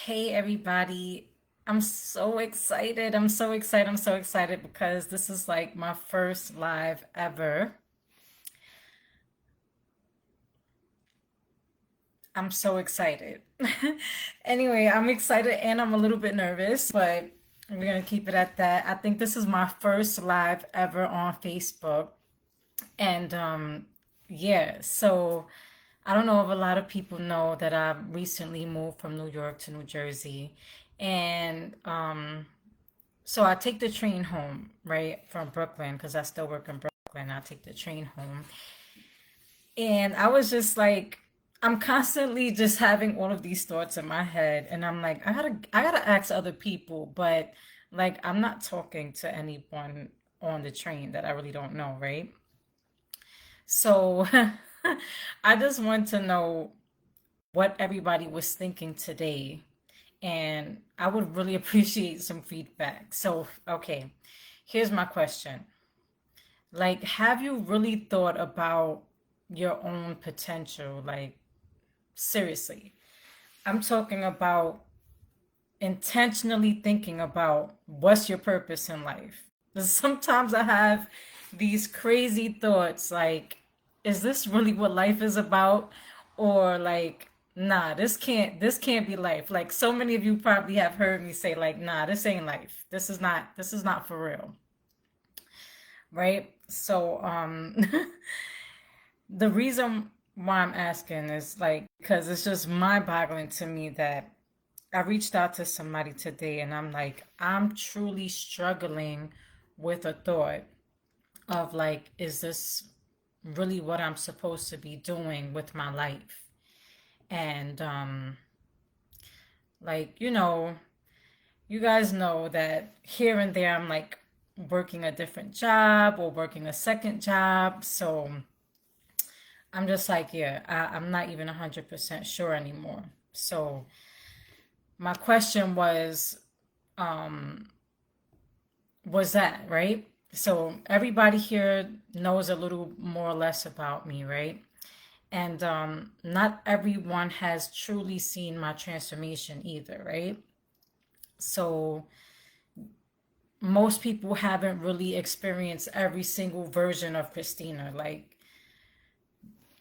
Hey everybody. I'm so excited. I'm so excited. I'm so excited because this is like my first live ever. I'm so excited. Anyway, I'm excited and I'm a little bit nervous, but we're gonna keep it at that. I think this is my first live ever on Facebook. And yeah, so I don't know if a lot of people know that I recently moved from New York to New Jersey. And so I take the train home, right, from Brooklyn, because I still work in Brooklyn. I take the train home. And I was just like, I'm constantly just having all of these thoughts in my head. And I'm like, I gotta ask other people, but like I'm not talking to anyone on the train that I really don't know, right? So I just want to know what everybody was thinking today. And I would really appreciate some feedback. So, okay, here's my question. Like, have you really thought about your own potential? Like, seriously. I'm talking about intentionally thinking about what's your purpose in life. Sometimes I have these crazy thoughts like, is this really what life is about? Or like, nah, this can't be life. Like so many of you probably have heard me say like, nah, this ain't life. This is not for real. Right? So the reason why I'm asking is like because it's just mind-boggling to me that I reached out to somebody today and I'm like, I'm truly struggling with a thought of like, is this really what I'm supposed to be doing with my life? And like, you guys know that here and there I'm like working a different job or working a second job. So I'm just like, yeah, I'm not even 100% sure anymore. So my question um, was that, right? So everybody here knows a little more or less about me, right? And not everyone has truly seen my transformation either, right? So most people haven't really experienced every single version of Christina. Like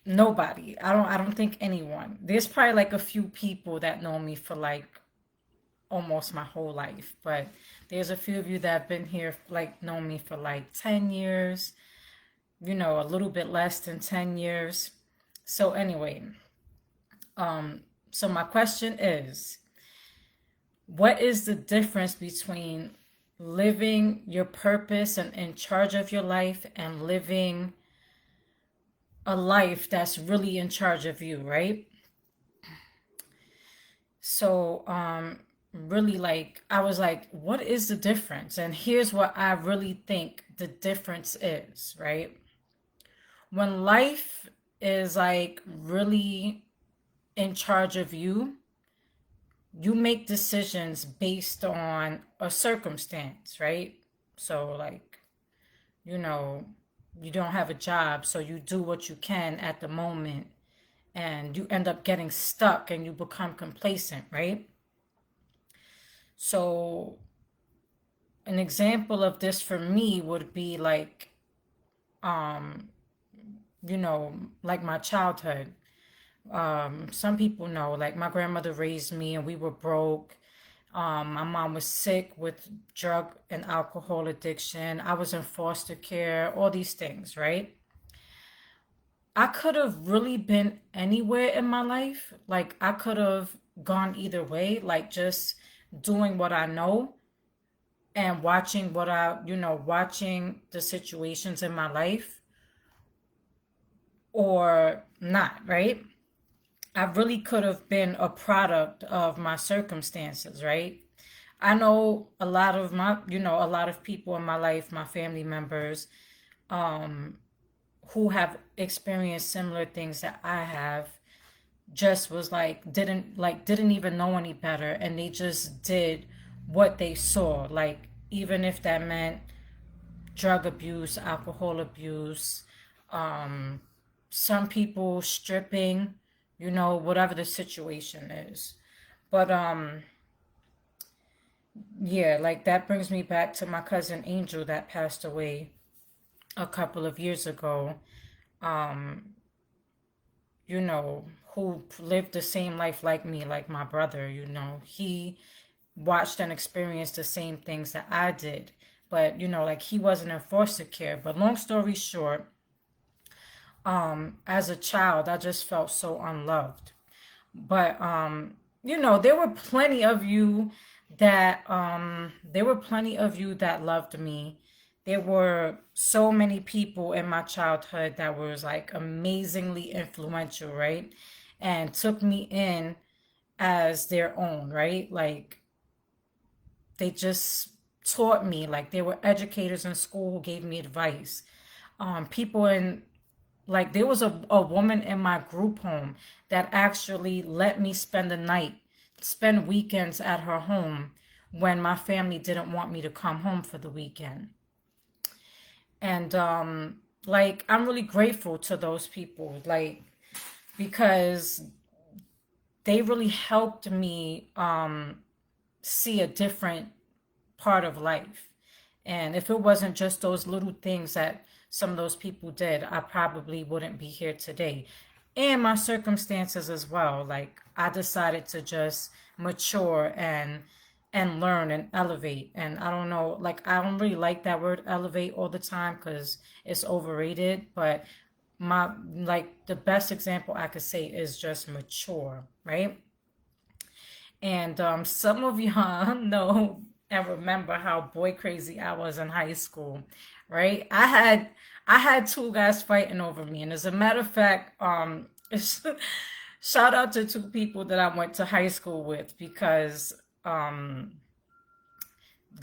nobody. I don't think anyone. There's probably like a few people that know me for like almost my whole life, but there's a few of you that have been here like known me for like 10 years, a little bit less than 10 years. So anyway, so my question is, what is the difference between living your purpose and in charge of your life and living a life that's really in charge of you, right? So, really like, I was like, what is the difference? And here's what I really think the difference is, right? When life is like really in charge of you, you make decisions based on a circumstance, right? So, like, you know, you don't have a job, so you do what you can at the moment, and you end up getting stuck and you become complacent, right? So, an example of this for me would be like, um, you know, like my childhood. Some people know, like my grandmother raised me and we were broke. My mom was sick with drug and alcohol addiction. I was in foster care, all these things, right? I could have really been anywhere in my life. Like I could have gone either way, like just doing what I know and watching watching the situations in my life or not, right? I really could have been a product of my circumstances, right? I know a lot of people in my life, my family members, um, who have experienced similar things that I have, just was like, didn't even know any better. And they just did what they saw. Like, even if that meant drug abuse, alcohol abuse, um, some people stripping, whatever the situation is. But Yeah, like that brings me back to my cousin Angel that passed away a couple of years ago. Um, you know, who lived the same life like me, like my brother, he watched and experienced the same things that I did. But, like he wasn't in foster care. But long story short, as a child, I just felt so unloved. But there were plenty of you that loved me. There were so many people in my childhood that was like amazingly influential, right? And took me in as their own, right? Like they just taught me, like they were educators in school who gave me advice. People in Like there was a woman in my group home that actually let me spend the night, spend weekends at her home when my family didn't want me to come home for the weekend. And like I'm really grateful to those people, like because they really helped me see a different part of life. And if it wasn't just those little things that some of those people did, I probably wouldn't be here today. And my circumstances as well. Like I decided to just mature and learn and elevate. And I don't know, like I don't really like that word elevate all the time because it's overrated. But my like the best example I could say is just mature, right? And some of y'all know and remember how boy crazy I was in high school, right? I had two guys fighting over me, and as a matter of fact, shout out to two people that I went to high school with because um,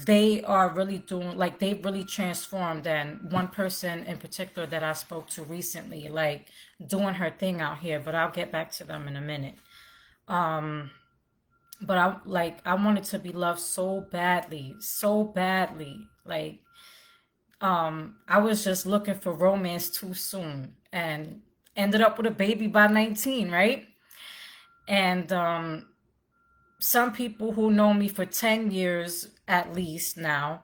they are really doing like they really transformed. And one person in particular that I spoke to recently, like doing her thing out here, but I'll get back to them in a minute. Um, but I wanted to be loved so badly, so badly. Like I was just looking for romance too soon and ended up with a baby by 19, right? And some people who know me for 10 years at least now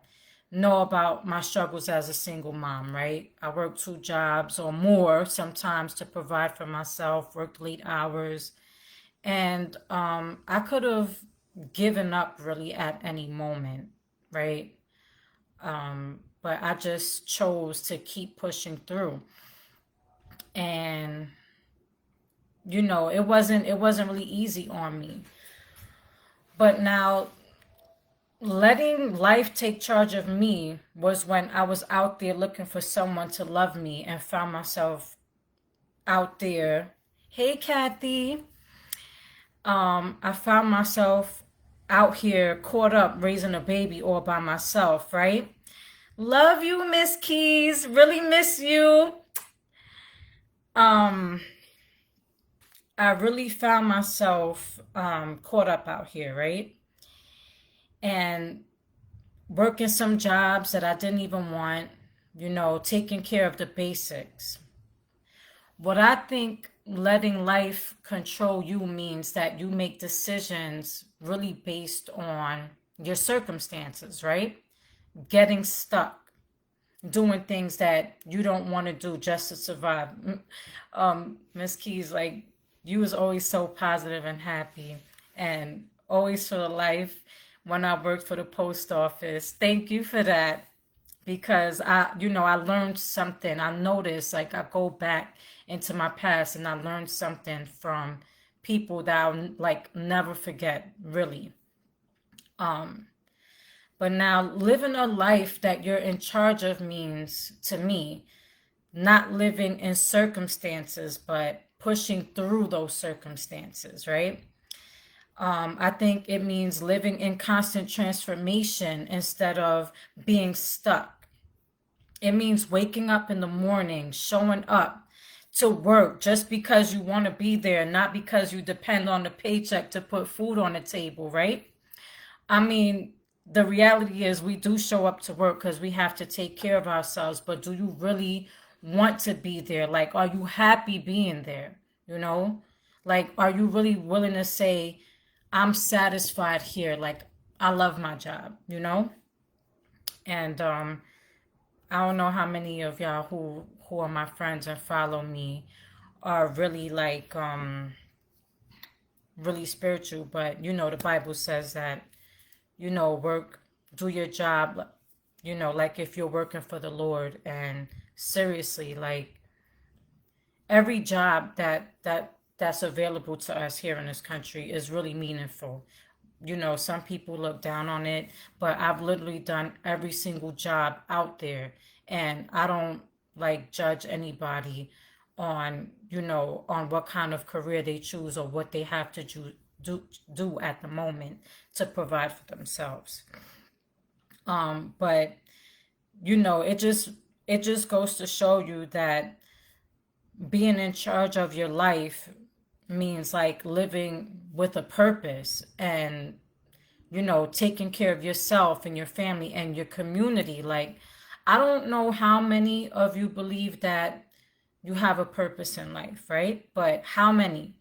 know about my struggles as a single mom, right? I worked two jobs or more sometimes to provide for myself, worked late hours, and I could have given up really at any moment, right? But I just chose to keep pushing through. And it wasn't really easy on me. But now letting life take charge of me was when I was out there looking for someone to love me and found myself out there. Hey, Kathy. I found myself out here caught up raising a baby all by myself, right? Love you, Miss Keys. Really miss you. Um, I really found myself caught up out here, right? And working some jobs that I didn't even want, taking care of the basics. What I think letting life control you means that you make decisions really based on your circumstances, right? Getting stuck, doing things that you don't want to do just to survive. Miss Keys, like you was always so positive and happy and always for the life when I worked for the post office. Thank you for that because I learned something. I noticed like I go back into my past and I learned something from people that I'll like never forget, really. But now living a life that you're in charge of means to me not living in circumstances, but pushing through those circumstances, right? I think it means living in constant transformation instead of being stuck. It means waking up in the morning, showing up to work just because you want to be there, not because you depend on the paycheck to put food on the table, right? I mean, the reality is we do show up to work because we have to take care of ourselves, but do you really want to be there? Like, are you happy being there? You know? Like, are you really willing to say, I'm satisfied here? Like, I love my job, you know? And I don't know how many of y'all who are my friends and follow me are really like really spiritual, but you know the Bible says that, you know, work, do your job, you know, like if you're working for the Lord. And seriously, like every job that's available to us here in this country is really meaningful. You know, some people look down on it, but I've literally done every single job out there, and I don't like judge anybody on, you know, on what kind of career they choose or what they have to do at the moment to provide for themselves. But you know, it just goes to show you that being in charge of your life means like living with a purpose, and you know, taking care of yourself and your family and your community. Like, I don't know how many of you believe that you have a purpose in life, right? But how many?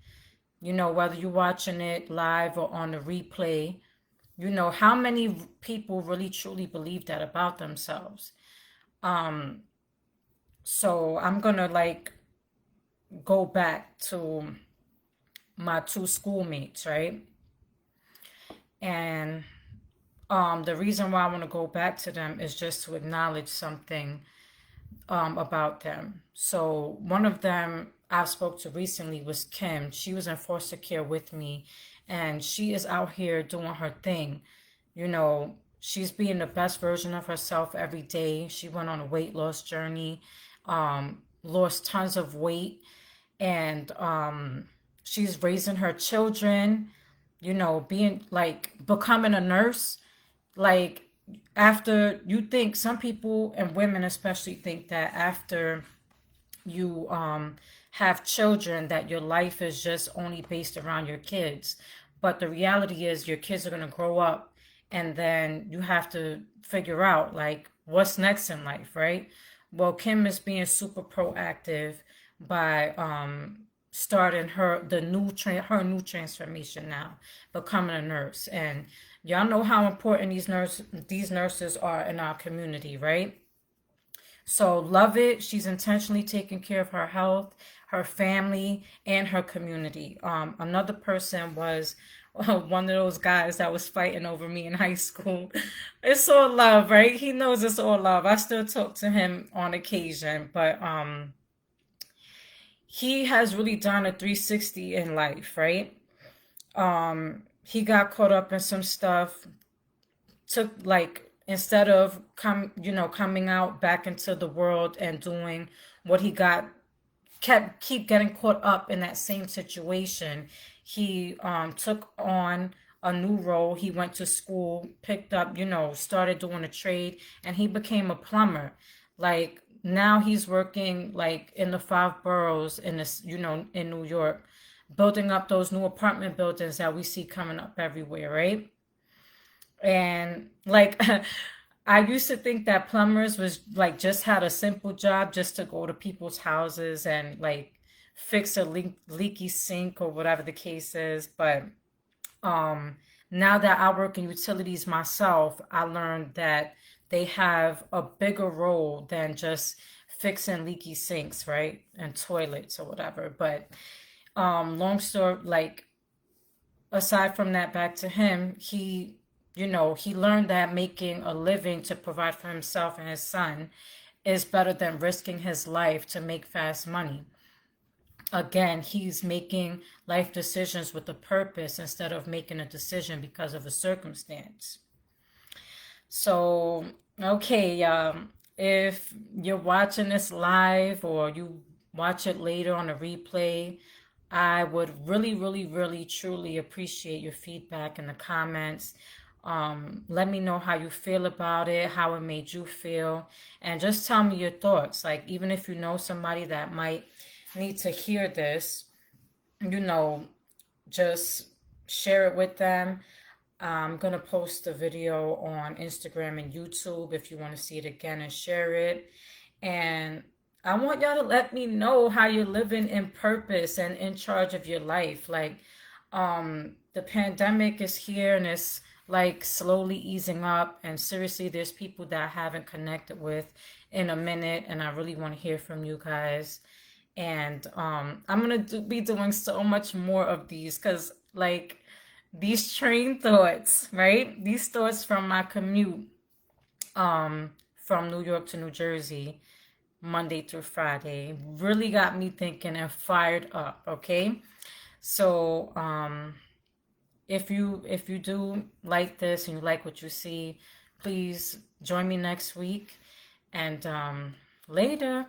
You know, whether you're watching it live or on the replay, you know, how many people really truly believe that about themselves? Um, so I'm gonna like go back to my two schoolmates, right? And the reason why I want to go back to them is just to acknowledge something about them. So one of them I spoke to recently was Kim. She was in foster care with me, and she is out here doing her thing. You know, she's being the best version of herself every day. She went on a weight loss journey, lost tons of weight, and she's raising her children, you know, being like becoming a nurse. Like, after you think, some people and women especially think that after you have children that your life is just only based around your kids. But the reality is your kids are going to grow up, and then you have to figure out like what's next in life, right? Well, Kim is being super proactive by starting her new transformation now, becoming a nurse. And y'all know how important these nurses are in our community, right? So love it. She's intentionally taking care of her health, her family, and her community. Another person was one of those guys that was fighting over me in high school. It's all love, right? He knows it's all love. I still talk to him on occasion, but he has really done a 360 in life, right? He got caught up in some stuff, took like, instead of coming out back into the world and doing what he got, keep getting caught up in that same situation. He took on a new role. He went to school, picked up, started doing a trade, and he became a plumber. Like, now he's working like in the five boroughs in this, in New York, building up those new apartment buildings that we see coming up everywhere, right? And like, I used to think that plumbers was like just had a simple job just to go to people's houses and like fix a leaky sink or whatever the case is. But um, now that I work in utilities myself, I learned that they have a bigger role than just fixing leaky sinks, right? And toilets or whatever. But long story, like, aside from that, back to him, he learned that making a living to provide for himself and his son is better than risking his life to make fast money. Again, he's making life decisions with a purpose instead of making a decision because of a circumstance. So, okay, if you're watching this live or you watch it later on a replay, I would really, really, really, truly appreciate your feedback in the comments. Let me know how you feel about it, how it made you feel, and just tell me your thoughts. Like, even if you know somebody that might need to hear this, you know, just share it with them. I'm gonna post the video on Instagram and YouTube if you want to see it again and share it. And I want y'all to let me know how you're living in purpose and in charge of your life. Like, the pandemic is here and it's like slowly easing up. And seriously, there's people that I haven't connected with in a minute, and I really want to hear from you guys. And I'm gonna be doing so much more of these because, like, these train thoughts, right? These thoughts from my commute from New York to New Jersey, Monday through Friday, really got me thinking and fired up. Okay, so if you do like this and you like what you see, please join me next week. And later.